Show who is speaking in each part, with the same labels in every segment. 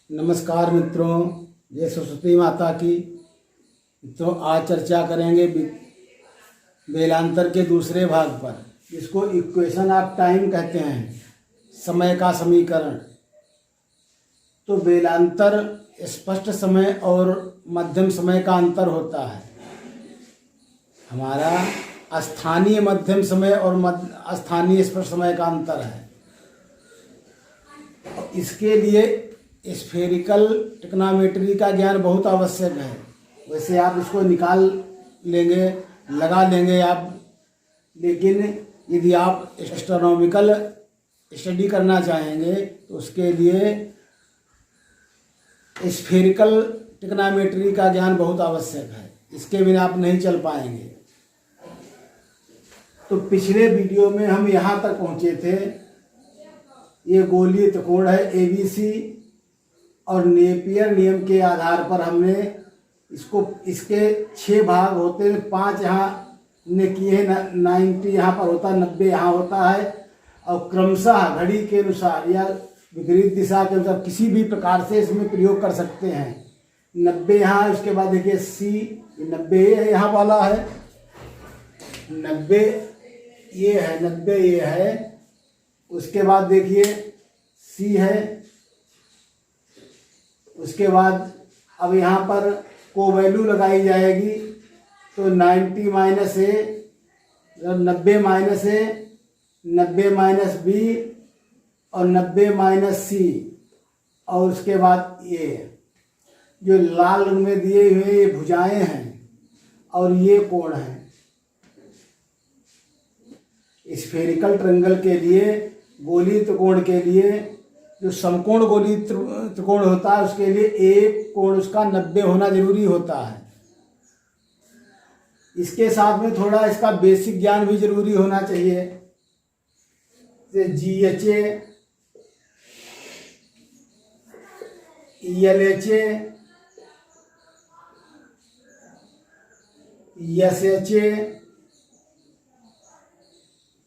Speaker 1: नमस्कार मित्रों, जय सरस्वती माता की। मित्रों, आज चर्चा करेंगे बेलांतर के दूसरे भाग पर, जिसको इक्वेशन ऑफ टाइम कहते हैं, समय का समीकरण। तो बेलांतर स्पष्ट समय और मध्यम समय का अंतर होता है। हमारा स्थानीय मध्यम समय और स्थानीय स्पष्ट समय का अंतर है। इसके लिए स्फेरिकल ट्रिग्नोमेट्री का ज्ञान बहुत आवश्यक है। वैसे आप इसको निकाल लेंगे, लगा लेंगे आप, लेकिन यदि आप एस्ट्रोनॉमिकल स्टडी करना चाहेंगे तो उसके लिए स्फेरिकल ट्रिग्नोमेट्री का ज्ञान बहुत आवश्यक है। इसके बिना आप नहीं चल पाएंगे। तो पिछले वीडियो में हम यहाँ तक पहुँचे थे। ये गोलीय त्रिकोण है ABC, और नेपियर नियम के आधार पर हमने इसके 6 भाग होते हैं। 5 यहाँ ने किए हैं, 90 यहाँ पर होता है, 90 यहाँ होता है। और क्रमशः घड़ी के अनुसार या विपरीत दिशा के अनुसार किसी भी प्रकार से इसमें प्रयोग कर सकते हैं। 90 यहाँ, उसके बाद देखिए C, 90 यहाँ वाला है, 90 ये है, 90 ये है। उसके बाद देखिए C है। उसके बाद अब यहाँ पर को वैल्यू लगाई जाएगी, तो 90 minus A, 90 minus A, 90 minus B और 90 माइनस C। और उसके बाद ये जो लाल रंग में दिए हुए ये भुजाएं हैं और ये कोण है। स्फेरिकल ट्रायंगल के लिए, गोलीय त्रिकोण के लिए, जो समकोण गोलीय त्रिकोण होता है उसके लिए एक कोण उसका 90 होना जरूरी होता है। इसके साथ में थोड़ा इसका बेसिक ज्ञान भी जरूरी होना चाहिए। GHA, LHA, SHA,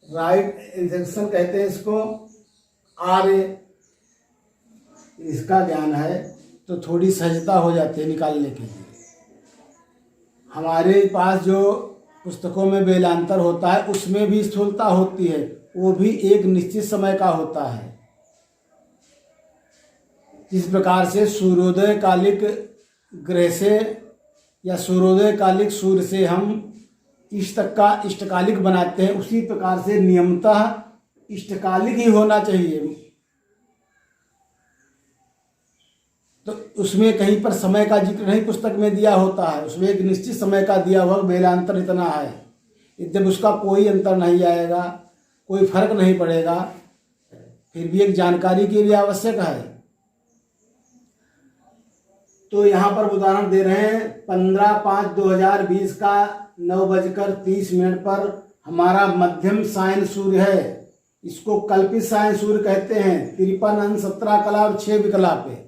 Speaker 1: राइट इंसेक्शन कहते हैं इसको, RA, इसका ज्ञान है तो थोड़ी सहजता हो जाती है निकालने के लिए। हमारे पास जो पुस्तकों में बेलांतर होता है उसमें भी स्थूलता होती है, वो भी एक निश्चित समय का होता है। जिस प्रकार से सूर्योदय कालिक ग्रह से या सूर्योदय कालिक सूर्य से हम इष्ट तक का इष्टकालिक बनाते हैं, उसी प्रकार से नियमतः इष्टकालिक ही होना चाहिए। तो उसमें कहीं पर समय का जिक्र नहीं पुस्तक में दिया होता है, उसमें एक निश्चित समय का दिया हुआ बेलांतर इतना है। यद्यपि उसका कोई अंतर नहीं आएगा, कोई फर्क नहीं पड़ेगा, फिर भी एक जानकारी के लिए आवश्यक है। तो यहाँ पर उदाहरण दे रहे हैं, 15/5/2020 का 9:30 पर हमारा मध्यम सायन सूर्य है। इसको कल्पित सायन सूर्य कहते हैं। 53 अंश 17 कला और 6 विकला पे।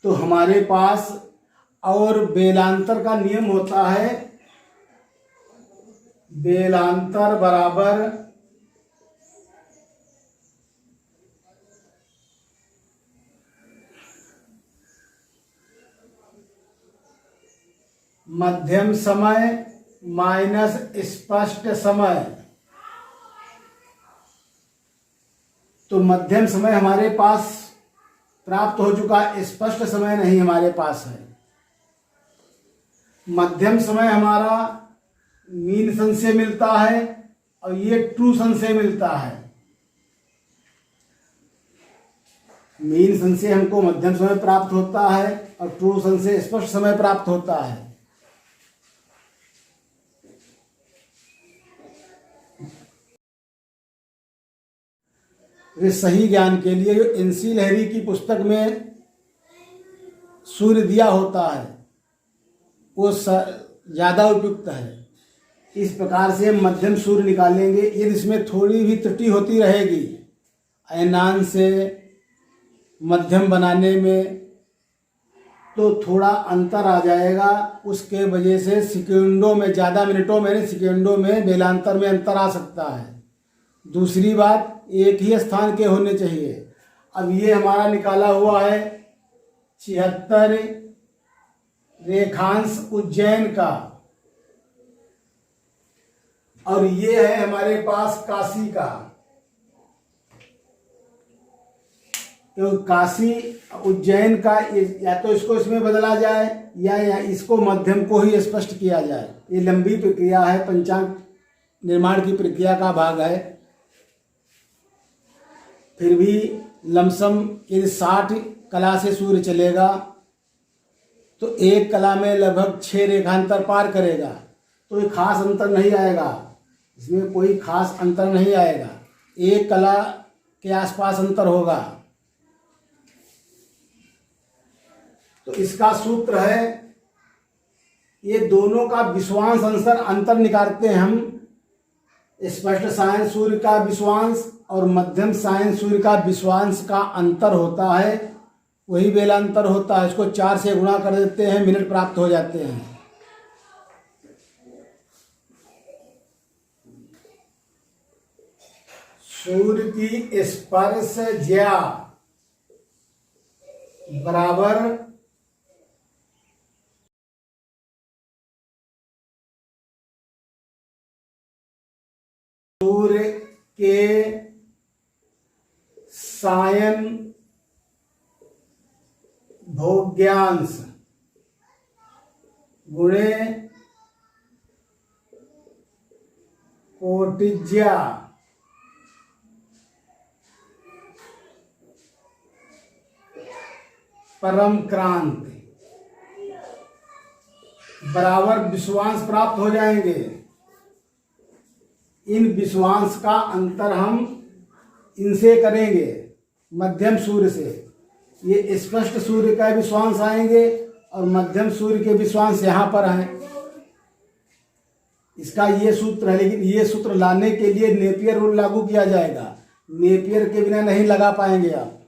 Speaker 1: तो हमारे पास और बेलांतर का नियम होता है, बेलांतर बराबर मध्यम समय माइनस स्पष्ट समय। तो मध्यम समय हमारे पास प्राप्त हो चुका, स्पष्ट समय नहीं हमारे पास है। मध्यम समय हमारा मीन सन से मिलता है और ये ट्रू सन से मिलता है। मीन सन से हमको मध्यम समय प्राप्त होता है और ट्रू सन से स्पष्ट समय प्राप्त होता है। वे सही ज्ञान के लिए जो NC लहरी की पुस्तक में सूर्य दिया होता है वो ज़्यादा उपयुक्त है। इस प्रकार से हम मध्यम सूर्य निकालेंगे। यदि इसमें थोड़ी भी त्रुटि होती रहेगी अयनान से मध्यम बनाने में, तो थोड़ा अंतर आ जाएगा। उसके वजह से सेकेंडों में, ज़्यादा मिनटों में नहीं, सेकेंडों में बेलांतर में अंतर आ सकता है। दूसरी बात, एक ही स्थान के होने चाहिए। अब ये हमारा निकाला हुआ है 76 रेखांश उज्जैन का, और ये है हमारे पास काशी का। तो काशी उज्जैन का या तो इसको इसमें बदला जाए या इसको मध्यम को ही स्पष्ट किया जाए। ये लंबी प्रक्रिया है, पंचांग निर्माण की प्रक्रिया का भाग है। फिर भी लमसम यदि 60 कला से सूर्य चलेगा तो एक कला में लगभग 6 रेखांतर पार करेगा, तो ये खास अंतर नहीं आएगा, इसमें कोई खास अंतर नहीं आएगा, एक कला के आसपास अंतर होगा। तो इसका सूत्र है, ये दोनों का विश्वांश अंतर निकालते हैं हम। स्पष्ट सायन सूर्य का विश्वांश और मध्यम सायन सूर्य का विश्वांश का अंतर होता है, वही बेलांतर होता है। इसको 4 से गुणा कर देते हैं, मिनट प्राप्त हो जाते हैं। सूर्य की स्पर्श ज्या बराबर सूर्य के सायन भोग्यांश गुणे कोटिज्या परम क्रांति बराबर विश्वांश प्राप्त हो जाएंगे। इन विश्वांश का अंतर हम इनसे करेंगे, मध्यम सूर्य से। ये स्पष्ट सूर्य का विश्वांश आएंगे और मध्यम सूर्य के विश्वांश यहाँ पर हैं। इसका ये सूत्र है, लेकिन ये सूत्र लाने के लिए नेपियर रूल लागू किया जाएगा। नेपियर के बिना नहीं लगा पाएंगे आप।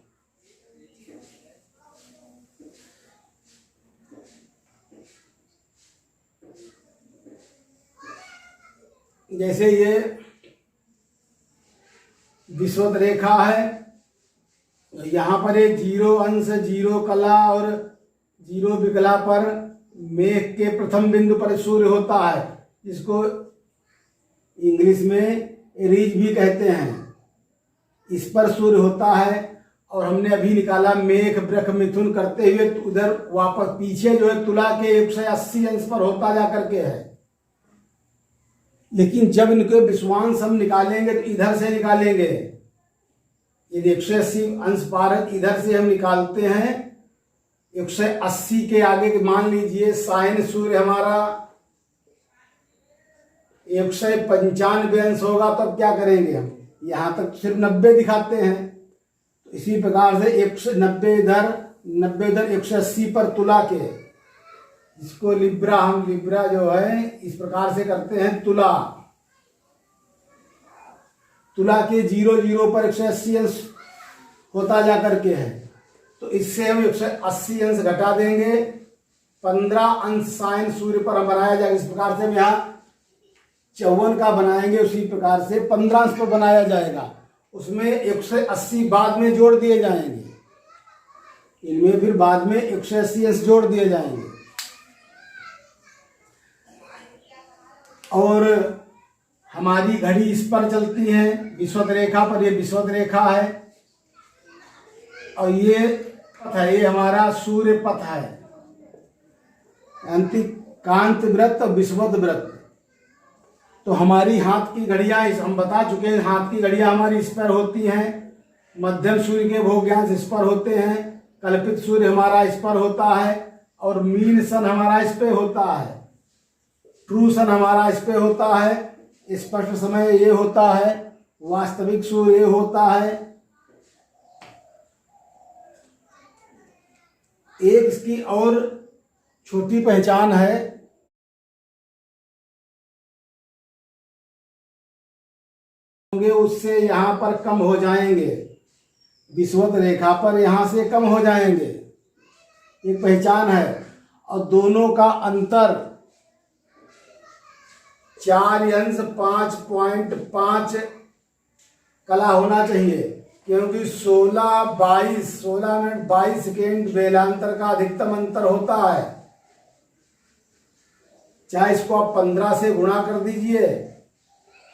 Speaker 1: जैसे ये विषुवत रेखा है, यहाँ पर एक 0 अंश 0 कला और 0 विकला पर मेघ के प्रथम बिंदु पर सूर्य होता है, जिसको इंग्लिश में रीज भी कहते हैं। इस पर सूर्य होता है और हमने अभी निकाला मेघ वृष मिथुन करते हुए तो उधर वापस पीछे जो है तुला के 180 अंश पर होता जा करके है। लेकिन जब इनके विश्वांश हम निकालेंगे तो इधर से निकालेंगे। यदि 180 अंश पार इधर से हम निकालते हैं, 180 के आगे के मान लीजिए सायन सूर्य हमारा 195 अंश होगा, तब क्या करेंगे हम? यहाँ तक सिर्फ 90 दिखाते हैं। तो इसी प्रकार से 190 इधर 90 इधर 180 पर तुला के, जिसको लिब्रा हम लिब्रा जो है इस प्रकार से करते हैं। तुला के 0 पर 180 अंश होता जा करके है, तो इससे हम 180 अंश घटा देंगे। 15 अंश सायन सूर्य पर हम बनाया जाएगा। इस प्रकार से हम यहाँ 54 का बनाएंगे, उसी प्रकार से 15 अंश पर बनाया जाएगा। उसमें 180 बाद में जोड़ दिए जाएंगे, इनमें फिर बाद में 180 अंश जोड़ दिए जाएंगे। और हमारी घड़ी इस पर चलती है, विषुवत रेखा पर। ये विषुवत रेखा है और ये पथ है, ये हमारा सूर्य पथ है, कांत व्रत और विषुवत व्रत। तो हमारी हाथ की घड़ियां हम बता चुके हैं, हाथ की घड़ियां हमारी इस पर होती हैं। मध्यम सूर्य के भोग्यांश इस पर होते हैं, कल्पित सूर्य हमारा इस पर होता है और मीन सन हमारा इस पे होता है, ट्रू सन हमारा इस पे होता है, स्पष्ट समय ये होता है, वास्तविक सूर्य ये होता है। एक इसकी और छोटी पहचान है, उससे यहां पर कम हो जाएंगे, विषुवत रेखा पर यहां से कम हो जाएंगे, एक पहचान है। और दोनों का अंतर 4 अंश 5.5 कला होना चाहिए। क्योंकि 16 मिनट 22 सेकेंड बेलांतर का अधिकतम अंतर होता है। चाहे इसको आप 15 से गुणा कर दीजिए,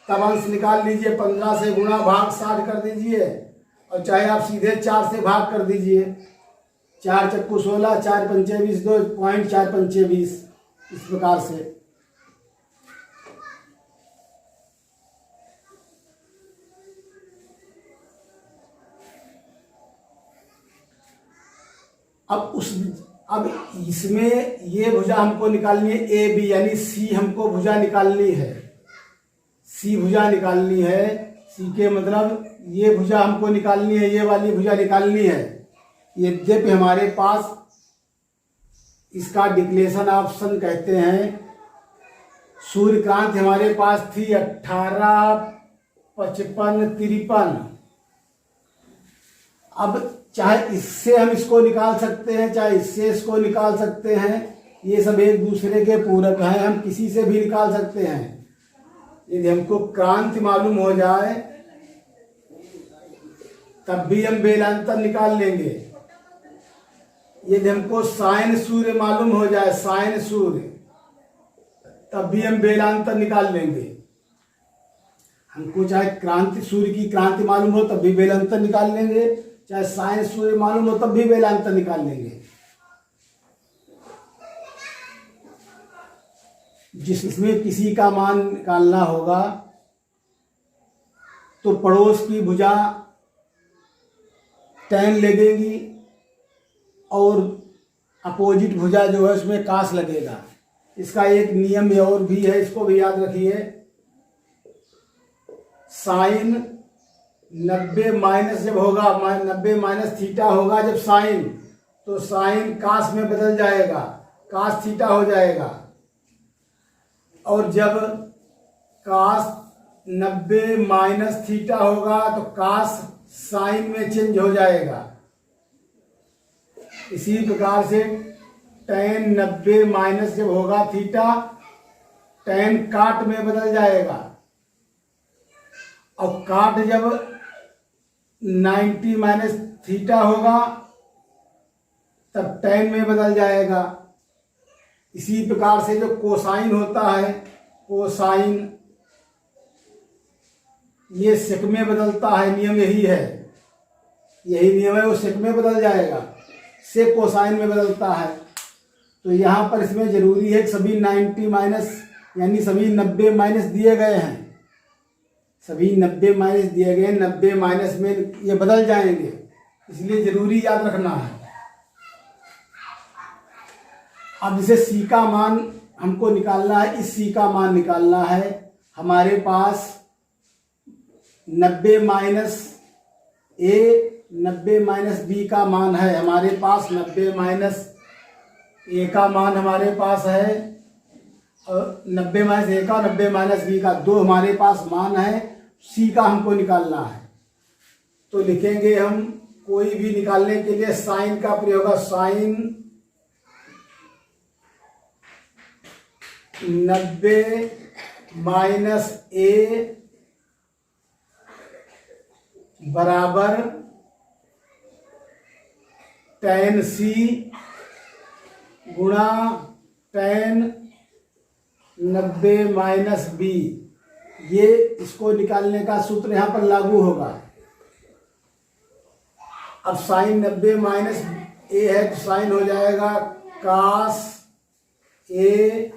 Speaker 1: तब अंश निकाल लीजिए, 15 से गुणा भाग 60 कर दीजिए, और चाहे आप सीधे 4 से भाग कर दीजिए। 4 चक्कू 16, 4 पंचे 20, 2.4 पंचे 20, इस प्रकार से। अब इसमें ये भुजा हमको निकालनी है ए बी, यानी सी हमको भुजा निकालनी है। सी भुजा निकालनी है, सी के मतलब ये भुजा हमको निकालनी है, ये वाली भुजा निकालनी है। यद्यपि हमारे पास इसका डिक्लेरेशन ऑप्शन कहते हैं, सूर्यकांत हमारे पास थी 18, 55, 53। अब चाहे इससे हम इसको निकाल सकते हैं, चाहे इससे इसको निकाल सकते हैं, ये सब एक दूसरे के पूरक हैं, हम किसी से भी निकाल सकते हैं। यदि हमको क्रांति मालूम हो जाए तब भी हम बेलांतर निकाल लेंगे। यदि हमको साइन सूर्य मालूम हो जाए, साइन सूर्य, तब भी हम बेलांतर निकाल लेंगे। हमको चाहे क्रांति सूर्य की क्रांति मालूम हो तब भी बेलांतर निकाल लेंगे, चाहे साइन सूर्य मालूम हो तब भी बेलांतर निकाल लेंगे। जिसमें किसी का मान निकालना होगा तो पड़ोस की भुजा tan लगेगी और अपोजिट भुजा जो है उसमें कास लगेगा। इसका एक नियम और भी है, इसको भी याद रखिए। साइन 90 माइनस जब होगा, 90 माइनस थीटा होगा जब साइन, तो साइन कास में बदल जाएगा, कास थीटा हो जाएगा। और जब कास 90 माइनस थीटा होगा तो कास साइन में चेंज हो जाएगा। इसी प्रकार से tan 90 माइनस जब होगा थीटा, tan काट में बदल जाएगा, और काट जब 90 माइनस थीटा होगा तब tan में बदल जाएगा। इसी प्रकार से जो कोसाइन होता है, कोसाइन ये सेक में बदलता है, नियम यही है, यही नियम है, वो सेक में बदल जाएगा, सेक कोसाइन में बदलता है। तो यहाँ पर इसमें जरूरी है कि सभी 90 माइनस यानी सभी 90 माइनस दिए गए हैं, सभी 90 माइनस दिए गए, 90 माइनस में ये बदल जाएंगे, इसलिए जरूरी याद रखना है। अब जैसे सी का मान हमको निकालना है, इस सी का मान निकालना है। हमारे पास 90 माइनस ए, 90 माइनस बी का मान है हमारे पास, 90 माइनस ए का मान हमारे पास है, और 90 माइनस ए का, 90 माइनस बी का, दो हमारे पास मान है। सी का हमको निकालना है, तो लिखेंगे हम कोई भी निकालने के लिए साइन का प्रयोग होगा। साइन 90 माइनस ए बराबर tan सी गुणा tan 90 माइनस बी। ये इसको निकालने का सूत्र यहां पर लागू होगा। अब साइन 90 माइनस ए है तो साइन हो जाएगा कास ए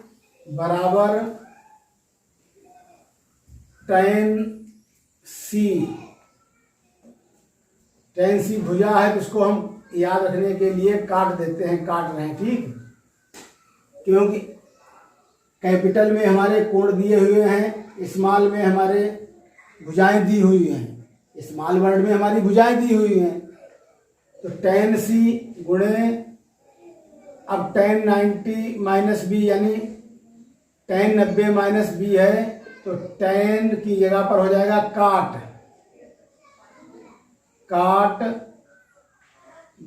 Speaker 1: बराबर tan सी। tan सी भुजा है तो इसको हम याद रखने के लिए काट देते हैं, काट रहे हैं, ठीक, क्योंकि कैपिटल में हमारे कोण दिए हुए हैं, स्मॉल में हमारे भुजाएं दी हुई हैं, स्मॉल वर्ड में हमारी भुजाएं दी हुई हैं। तो tan सी गुणे, अब tan 90 माइनस बी यानी tan 90 माइनस बी है, तो tan की जगह पर हो जाएगा काट, काट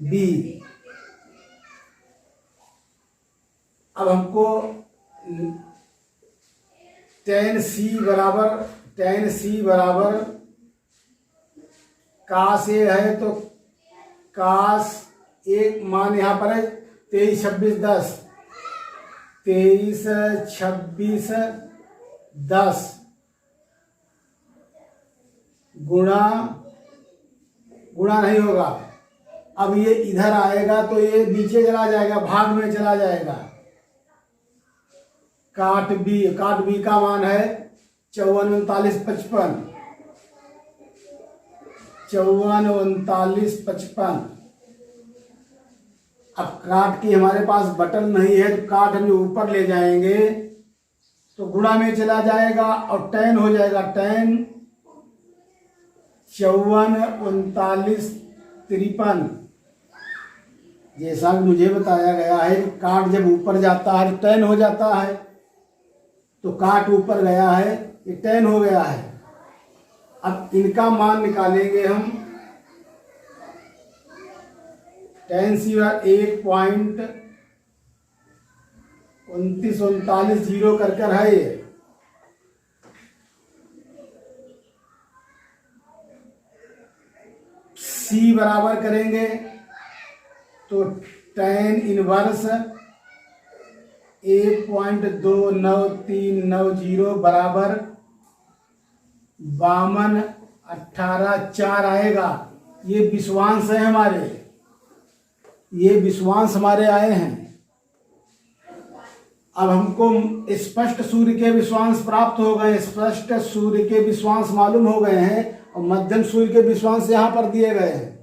Speaker 1: बी। अब हमको tan सी बराबर काश ए है तो काश एक मान यहाँ पर है 23 26 10, 23 26 10 गुणा नहीं होगा। अब ये इधर आएगा तो ये नीचे चला जाएगा, भाग में चला जाएगा। काट बी का मान है 54 39 55, 54 39 55। अब काट की हमारे पास बटन नहीं है तो काट हम ऊपर ले जाएंगे तो गुणा में चला जाएगा और टेन हो जाएगा। टेन 54 39 53। जैसा मुझे बताया गया है कि काट जब ऊपर जाता है तो टेन हो जाता है, तो काट ऊपर गया है, ये टेन हो गया है। अब इनका मान निकालेंगे हम। टेन सीवर 1.2939 जीरो कर है ये। सी बराबर करेंगे तो टेन इनवर्स 1.29390 बराबर 52 18 4 आएगा। ये विश्वांश है हमारे, ये विश्वांश हमारे आए हैं। अब हमको स्पष्ट सूर्य के विश्वांश प्राप्त हो गए, स्पष्ट सूर्य के विश्वांश मालूम हो गए हैं और मध्यम सूर्य के विश्वांश यहाँ पर दिए गए हैं।